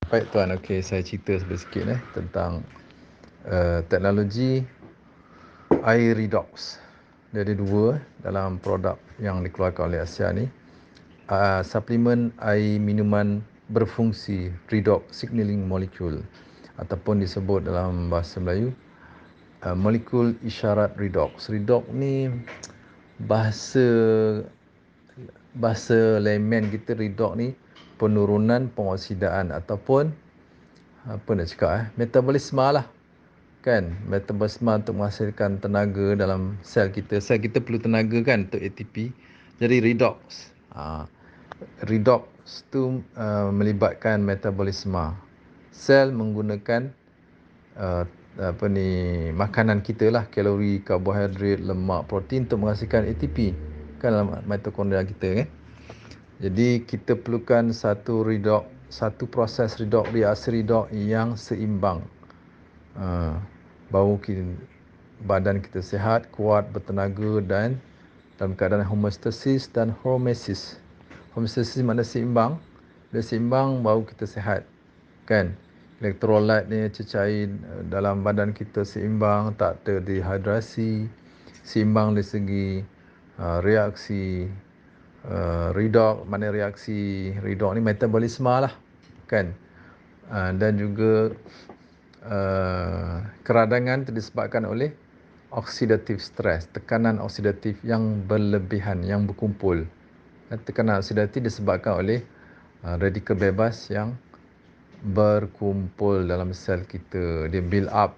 Baik tuan, okey saya cerita sikit tentang teknologi air redox. Dia ada dua dalam produk yang dikeluarkan oleh Asia ni. Suplemen air minuman berfungsi redox signaling molecule ataupun disebut dalam bahasa Melayu molekul isyarat redox. Redox ni bahasa layman kita, redox ni penurunan pengoksidaan ataupun apa nak cakap metabolisme lah kan. Metabolisme untuk menghasilkan tenaga dalam sel kita. Sel kita perlu tenaga kan untuk ATP. Jadi redox redox tu melibatkan metabolisme. Sel menggunakan makanan kita lah, kalori, karbohidrat, lemak, protein untuk menghasilkan ATP kan dalam mitokondria kita kan. Jadi kita perlukan satu proses redox, reaksi redox yang seimbang. Baru badan kita sihat, kuat, bertenaga dan dalam keadaan homeostasis dan hormesis. Homeostasis makna seimbang. Bila seimbang baru kita sihat kan. Elektrolit ni, cecair dalam badan kita seimbang, tak ada dehidrasi, seimbang dari segi reaksi redox. Mana reaksi redox ni metabolisme lah kan. Dan juga keradangan disebabkan oleh oxidative stress, tekanan oksidatif yang berlebihan, yang berkumpul. Tekanan oksidatif disebabkan oleh radikal bebas yang berkumpul dalam sel kita. Dia build up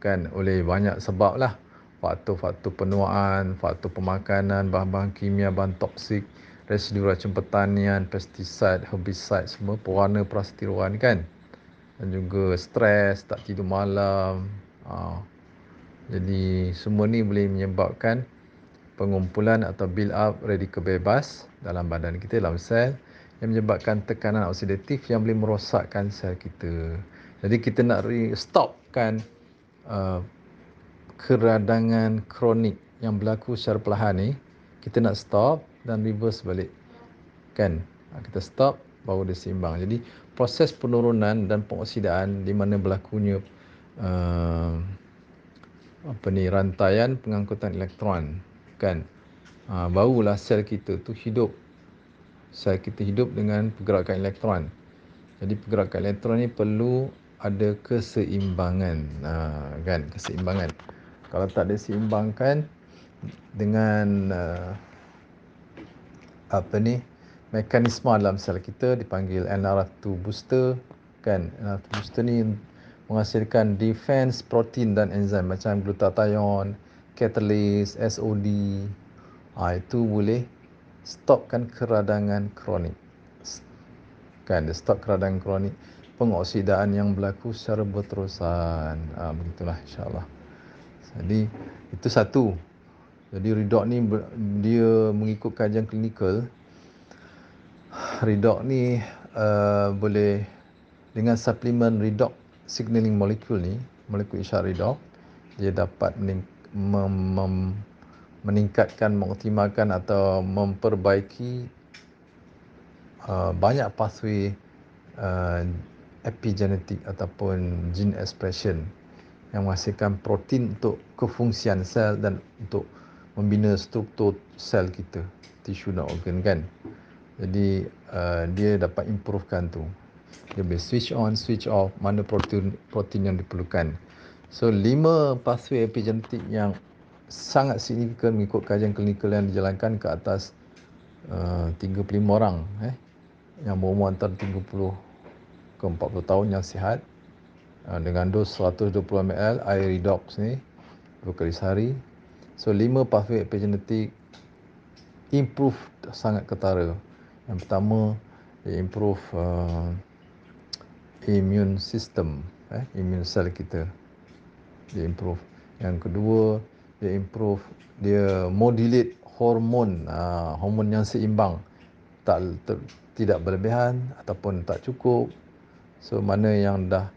kan oleh banyak sebab lah. Faktor-faktor penuaan, faktor pemakanan, bahan-bahan kimia, bahan toksik, residu racun pertanian, pestisida, herbicide, semua pewarna praseteruan kan. Dan juga stres, tak tidur malam. Jadi semua ni boleh menyebabkan pengumpulan atau build up radikal bebas dalam badan kita, dalam sel, yang menyebabkan tekanan oksidatif yang boleh merosakkan sel kita. Jadi kita nak stopkan keradangan kronik yang berlaku secara perlahan ni, kita nak stop dan reverse balik kan. Kita stop baru dia seimbang. Jadi proses penurunan dan pengoksidaan di mana berlakunya rantaian pengangkutan elektron kan. Barulah sel kita tu hidup. Sel kita hidup dengan pergerakan elektron. Jadi pergerakan elektron ni perlu ada keseimbangan kan, keseimbangan. Kalau tak diseimbangkan dengan mekanisme dalam sel kita dipanggil NRF2 booster kan. NRF2 booster ni menghasilkan defense protein dan enzim macam glutathione, catalase, SOD. Itu boleh stopkan keradangan kronik. Kan, stop keradangan kronik, pengoksidaan yang berlaku secara berterusan. Begitulah insya-Allah. Jadi itu satu. Jadi redox ni dia mengikut kajian klinikal. Redox ni boleh dengan suplemen redox signaling molecule ni, molekul isyarat redox, dia dapat meningkatkan, mengoptimalkan atau memperbaiki banyak pathway epigenetik ataupun gene expression yang menghasilkan protein untuk kefungsian sel dan untuk membina struktur sel kita, tisu dan organ kan. Jadi dia dapat improvekan tu. Dia boleh switch on, switch off mana protein yang diperlukan. So 5 pathway epigenetik yang sangat signifikan mengikut kajian klinikal yang dijalankan ke atas 35 orang yang berumur antara 30 ke 40 tahun yang sihat dengan dos 120 ml air redox ni 2 kali sehari. So 5 pathway epigenetik improve sangat ketara. Yang pertama, dia improve immune system, immune cell kita. Dia improve. Yang kedua, dia modulate hormon, hormon yang seimbang. Tidak berlebihan ataupun tak cukup. So mana yang dah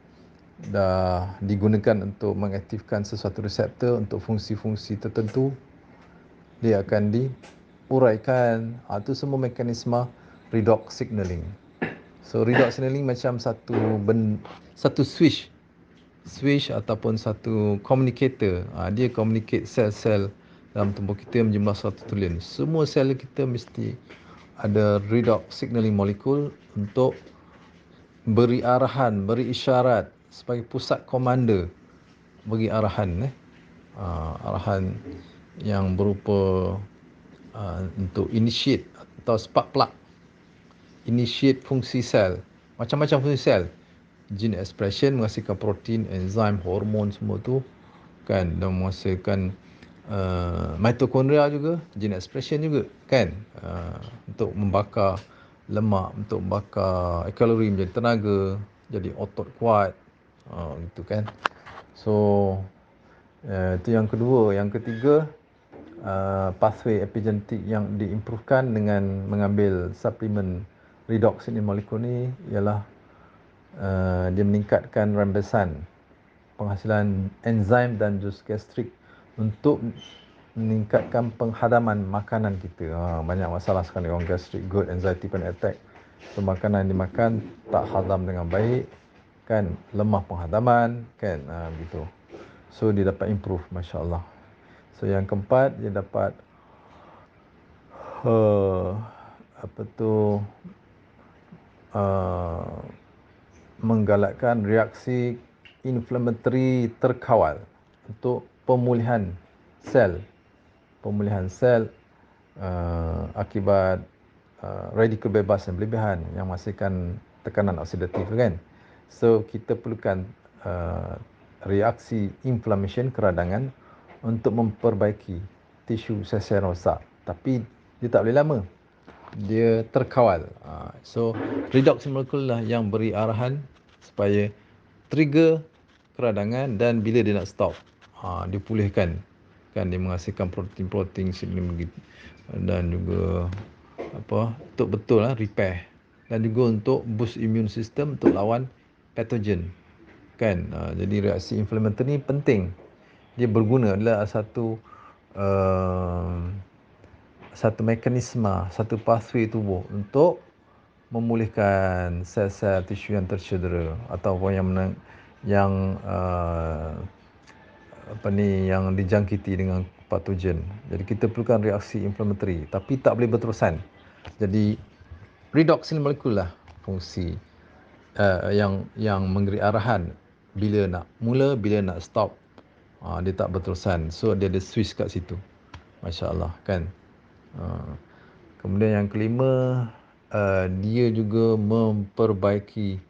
digunakan untuk mengaktifkan sesuatu reseptor untuk fungsi-fungsi tertentu, dia akan diuraikan. Itu semua mekanisme redox signaling. So redox signaling macam satu switch ataupun satu communicator. Dia communicate sel-sel dalam tubuh kita menjumlah 1 trilion. Semua sel kita mesti ada redox signaling molekul untuk beri arahan, beri isyarat sebagai pusat komanda, bagi arahan arahan yang berupa untuk initiate atau spark plug, initiate fungsi sel, macam-macam fungsi sel, gene expression menghasilkan protein, enzim, hormon semua tu kan, dan menghasilkan mitokondria juga, gene expression juga kan, untuk membakar lemak, untuk membakar kalori menjadi tenaga, jadi otot kuat, gitu kan. So itu yang kedua. Yang ketiga, pathway epigenetik yang diimprovekan dengan mengambil suplemen redox ini molekul ni ialah dia meningkatkan rembesan penghasilan enzim dan jus gastrik untuk meningkatkan penghadaman makanan kita. Banyak masalah sekarang orang gastrik, GERD, anxiety, panic attack. So makanan yang dimakan tak hadam dengan baik kan, lemah penghadaman kan, gitu. So dia dapat improve, masya-Allah. So yang keempat, dia dapat apa tu menggalakkan reaksi inflammatory terkawal untuk pemulihan sel akibat radikal bebas yang berlebihan yang menghasilkan tekanan oksidatif kan. So kita perlukan reaksi inflammation, keradangan, untuk memperbaiki tisu sel-sel rosak, tapi dia tak boleh lama, dia terkawal. So redox molekul lah yang beri arahan supaya trigger keradangan, dan bila dia nak stop, dia pulihkan kan, dia menghasilkan protein dan juga untuk betul repair, dan juga untuk boost immune system untuk lawan pathogen kan. Jadi reaksi inflammatory ni penting, dia berguna, adalah satu mekanisme, satu pathway tubuh untuk memulihkan sel-sel tisu yang tercedera ataupun yang dijangkiti dengan patogen. Jadi kita perlukan reaksi inflammatory, tapi tak boleh berterusan. Jadi redox molekul lah fungsi yang memberi arahan bila nak mula, bila nak stop. Dia tak berterusan. So dia ada switch kat situ. Masya-Allah kan. Kemudian yang kelima, dia juga memperbaiki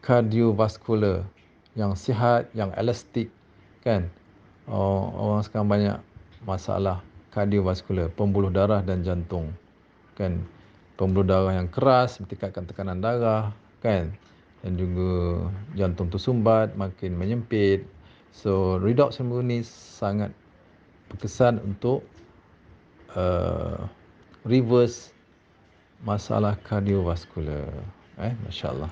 kardiovaskular yang sihat, yang elastik kan. Orang sekarang banyak masalah kardiovaskular, pembuluh darah dan jantung kan. Pembuluh darah yang keras meningkatkan tekanan darah kan, dan juga jantung tersumbat, makin menyempit. So redox ni sangat berkesan untuk reverse masalah kardiovaskular. Masya-Allah.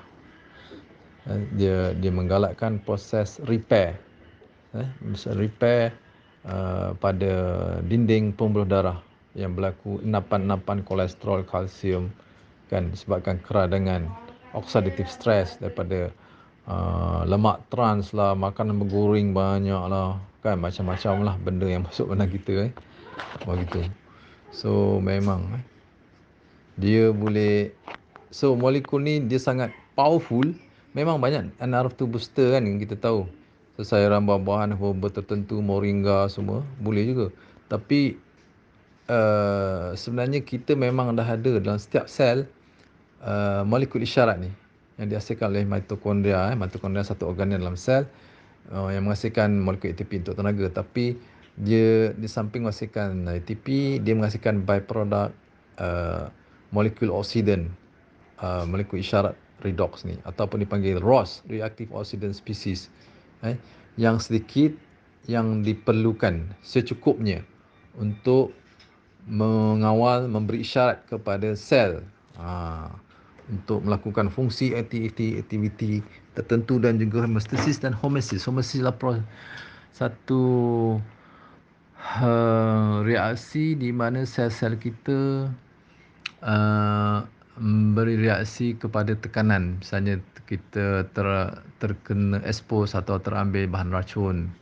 Dia menggalakkan proses repair, repair pada dinding pembuluh darah yang berlaku enapan-enapan kolesterol, kalsium kan, disebabkan keradangan, oxidative stress daripada lemak trans lah, makanan bergoreng banyak lah kan, macam-macam lah benda yang masuk badan kita begitu. So memang dia boleh, so molekul ni dia sangat powerful. Memang banyak NR2 booster kan yang kita tahu. So sayuran, buah-buahan, herba tertentu, moringa semua boleh juga. Tapi sebenarnya kita memang dah ada dalam setiap sel molekul isyarat ni yang dihasilkan oleh mitokondria. Mitokondria satu organel dalam sel yang menghasilkan molekul ATP untuk tenaga. Tapi dia di samping menghasilkan ATP, dia menghasilkan byproduct molekul oksidan, molekul isyarat redox ni, ataupun dipanggil ROS, reactive oxidant species, yang sedikit, yang diperlukan secukupnya untuk mengawal, memberi isyarat kepada sel untuk melakukan fungsi aktiviti tertentu, dan juga homeostasis dan homeosis. Homeosis adalah satu reaksi di mana sel-sel kita beri reaksi kepada tekanan. Misalnya kita terkena expose atau terambil bahan racun,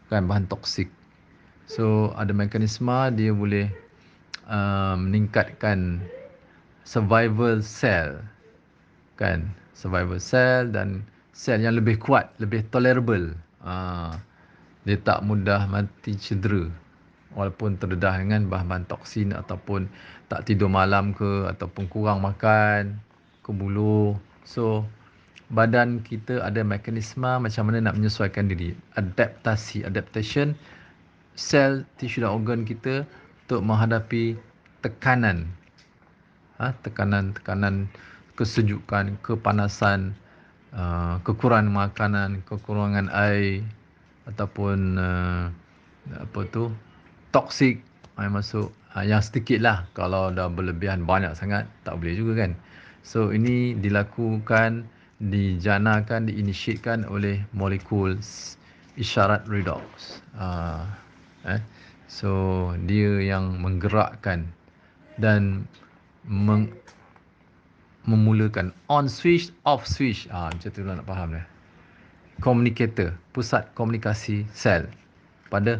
kan, bahan toksik. So ada mekanisme dia boleh meningkatkan survival cell, kan, survival cell dan sel yang lebih kuat, lebih tolerable. Dia tak mudah mati cedera walaupun terdedah dengan bahan-bahan toksin ataupun tak tidur malam ke, ataupun kurang makan, kebuluh. So badan kita ada mekanisme macam mana nak menyesuaikan diri, adaptation sel, tisu dan organ kita untuk menghadapi tekanan, tekanan kesejukan, kepanasan, kekurangan makanan, kekurangan air, ataupun toksik yang masuk, yang sedikit lah. Kalau dah berlebihan banyak sangat tak boleh juga, kan. So ini dilakukan, dijanakan, diinitiatekan oleh molekul isyarat redox. So dia yang menggerakkan dan memulakan on switch, off switch. Macam tu lah nak faham dah. Communicator, pusat komunikasi sel pada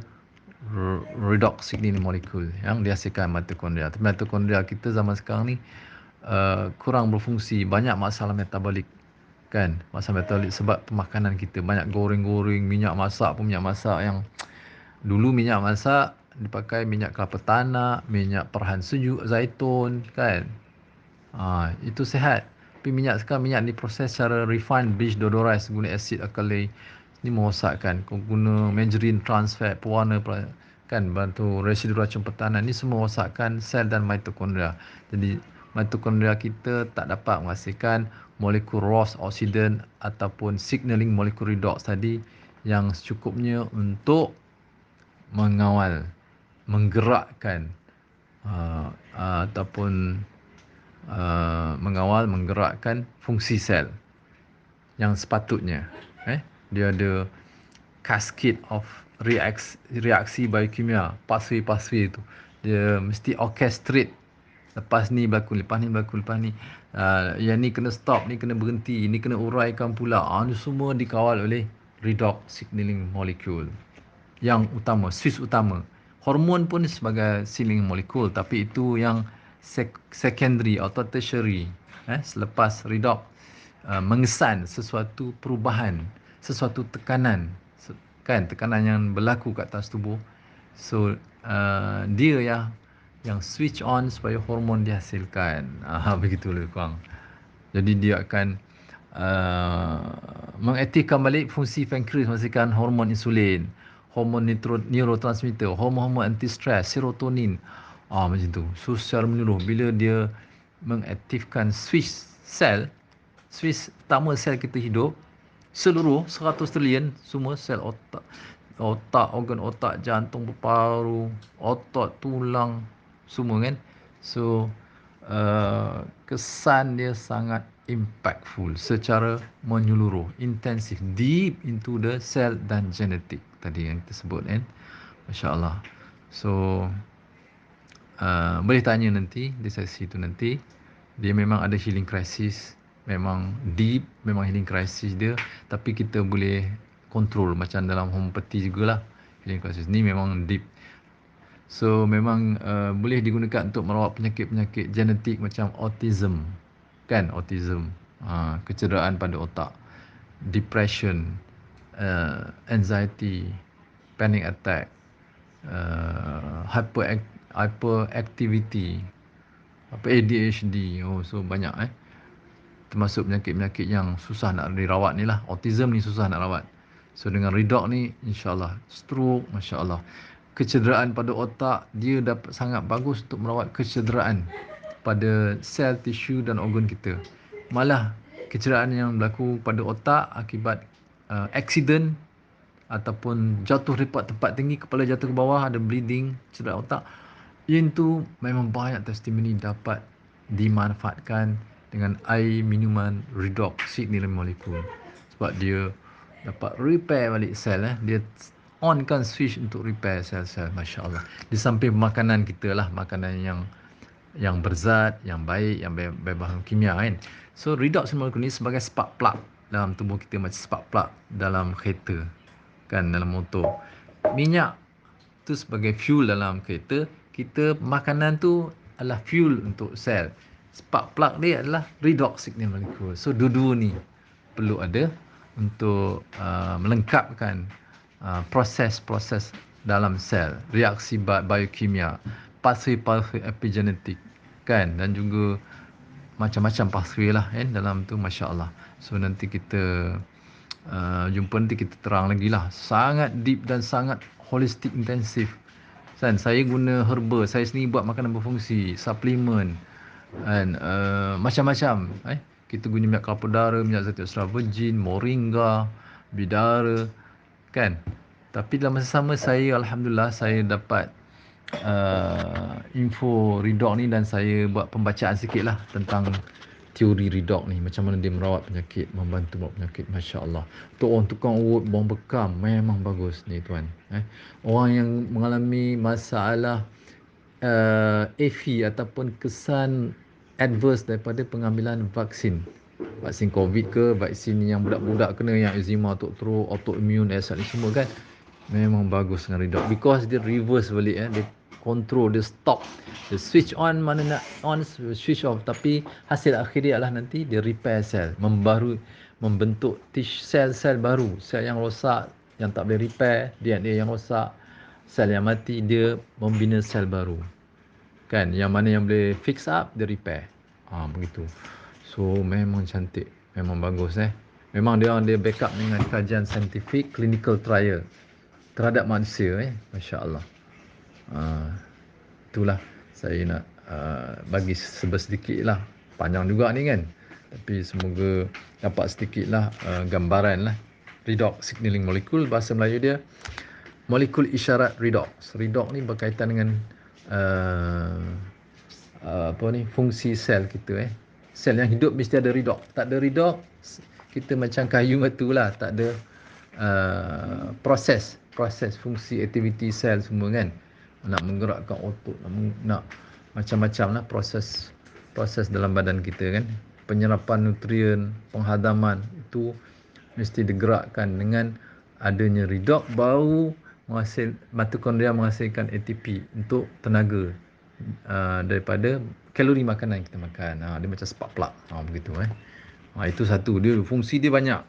redox signaling molecule yang dihasilkan mitokondria. Tapi mitokondria kita zaman sekarang ni kurang berfungsi, banyak masalah metabolik, kan. Masalah metabolik sebab pemakanan kita banyak goreng-goreng, minyak masak pun minyak masak yang dulu minyak masak dipakai minyak kelapa tanak, minyak perahan sejuk, zaitun, kan. Itu sihat. Tapi minyak sekarang, minyak diproses secara refined bleach deodorized guna asid alkali. Ini merosakkan. Kau guna margarine trans fat, pewarna, kan, bantu residu racun pertahanan. Ini semua merosakkan sel dan mitokondria. Jadi mitokondria kita tak dapat menghasilkan molekul ROS oksidan ataupun signaling molekul redox tadi yang secukupnya untuk mengawal, menggerakkan ataupun mengawal, menggerakkan fungsi sel yang sepatutnya. Dia ada cascade of reaksi biokimia, pathway tu. Dia mesti orchestrate. Lepas ni berlaku, lepas ni berlaku, lepas ni yang ni kena stop, ni kena berhenti, ni kena uraikan pula. Ni semua dikawal oleh redox signaling molecule yang utama, switch utama. Hormon pun sebagai signaling molecule, tapi itu yang secondary atau tertiary. Selepas redox mengesan sesuatu perubahan, sesuatu tekanan, kan, tekanan yang berlaku kat atas tubuh. So dia yang switch on supaya hormon dihasilkan. Begitu lebih kurang. Jadi dia akan mengaktifkan balik fungsi pankreas, menghasilkan hormon insulin, hormon neurotransmitter, hormon anti-stress, serotonin. Macam tu. So secara menyeluruh, bila dia mengaktifkan switch utama sel kita hidup, seluruh 100 trilion semua sel otak, organ otak, jantung, paru, otot, tulang, semua, kan. So kesan dia sangat impactful secara menyeluruh, intensif, deep into the cell dan genetik tadi yang kita sebut, kan. Masya-Allah. So boleh tanya nanti di sesi tu nanti. Dia memang ada healing crisis, memang deep, memang healing crisis dia, tapi kita boleh control macam dalam homeopathy jugalah. Healing crisis ni memang deep. So memang boleh digunakan untuk merawat penyakit-penyakit genetik macam autism, kan, autism, kecederaan pada otak, depression, anxiety, panic attack, hyperactivity, ADHD. So banyak, termasuk penyakit-penyakit yang susah nak dirawat ni lah. Autism ni susah nak rawat. So dengan redox ni, insyaAllah, stroke, Masya Allah, kecederaan pada otak, dia dapat sangat bagus untuk merawat kecederaan pada sel, tisu dan organ kita. Malah kecederaan yang berlaku pada otak akibat accident ataupun jatuh daripada tempat tinggi, kepala jatuh ke bawah, ada bleeding, cedera otak, itu memang banyak testimoni dapat dimanfaatkan dengan air minuman redox signaling molecule, sebab dia dapat repair balik sel. Dia onkan switch untuk repair sel-sel. Masya Allah. Di samping makanan kita lah, makanan yang yang berzat, yang baik, yang berbahan kimia kan. So redox molekul ni sebagai spark plug dalam tubuh kita, macam spark plug dalam kereta kan, dalam motor. Minyak tu sebagai fuel dalam kereta, kita makanan tu adalah fuel untuk sel. Spark plug dia adalah redox signal molecule. So dua-dua ni perlu ada untuk melengkapkan proses-proses dalam sel, reaksi biokimia, pathway epigenetik kan, dan juga macam-macam pathway lah kan dalam tu, masya-Allah. So nanti kita jumpa, nanti kita terang lagi lah, sangat deep dan sangat holistik, intensif kan. Saya guna herba, saya sendiri buat makanan berfungsi, suplemen kan, macam-macam kita guna minyak kelapa dara, minyak zaitun extra virgin, moringa, bidara kan. Tapi dalam masa sama, saya alhamdulillah saya dapat info redox ni, dan saya buat pembacaan sikit lah tentang teori redox ni, macam mana dia merawat penyakit, membantu merawat penyakit, masya-Allah. Untuk orang tukang urut, buang bekam, memang bagus ni tuan. Orang yang mengalami masalah AFI ataupun kesan adverse daripada pengambilan vaksin COVID ke, vaksin yang budak-budak kena, yang eczema, tok teruk, autoimmune, ni semua kan, memang bagus dengan redox, because dia reverse balik dia control, dia stop, dia switch on mana nak on, switch off, tapi hasil akhir dia adalah nanti dia repair sel, membentuk sel baru, sel yang rosak, yang tak boleh repair, DNA yang rosak, sel yang mati, dia membina sel baru kan, yang mana yang boleh fix up, dia repair. Begitu. So memang cantik, memang bagus memang dia backup dengan kajian saintifik, clinical trial terhadap manusia masya-Allah. Itulah saya nak bagi sedikit lah, panjang juga ni kan, tapi semoga dapat sedikit lah gambaran lah. Redox signaling molecule, bahasa Melayu dia molekul isyarat redox. Redox ni berkaitan dengan fungsi sel kita Sel yang hidup mesti ada redox. Tak ada redox, kita macam kayu batu lah, tak ada proses fungsi, aktiviti sel semua kan, nak menggerakkan otot, nak macam-macam lah proses dalam badan kita kan, penyerapan nutrien, penghadaman, itu mesti digerakkan dengan adanya redox, baru mitokondria menghasilkan ATP untuk tenaga daripada kalori makanan yang kita makan. Dia macam spark plug begitu itu satu, dia fungsi dia banyak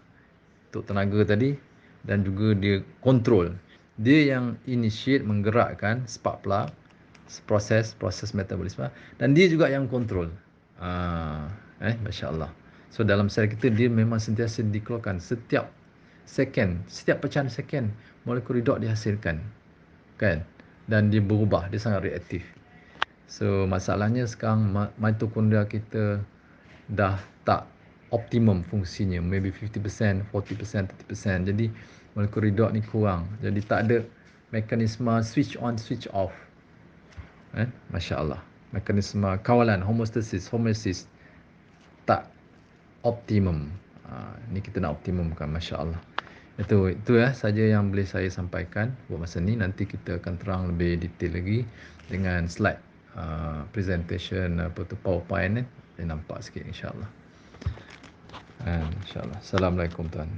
untuk tenaga tadi, dan juga dia kontrol, dia yang initiate, menggerakkan spark plug, proses metabolisme, dan dia juga yang kontrol. Masya-Allah. So dalam sel kita, dia memang sentiasa dikeluarkan setiap second, setiap pecahan second molekul redox dihasilkan kan, dan dia berubah, dia sangat reaktif. So masalahnya sekarang mitokondria kita dah tak optimum fungsinya, maybe 50%, 40%, 30%. Jadi molekul redox ni kurang, jadi tak ada mekanisme switch on, switch off. Masya-Allah. Mekanisme kawalan, homeostasis tak optimum. Ni kita nak optimumkan, masya-Allah. Itu saja yang boleh saya sampaikan buat masa ni. Nanti kita akan terang lebih detail lagi dengan slide presentation PowerPoint saya nampak sikit, insya-Allah. Insya-Allah. Assalamualaikum tuan.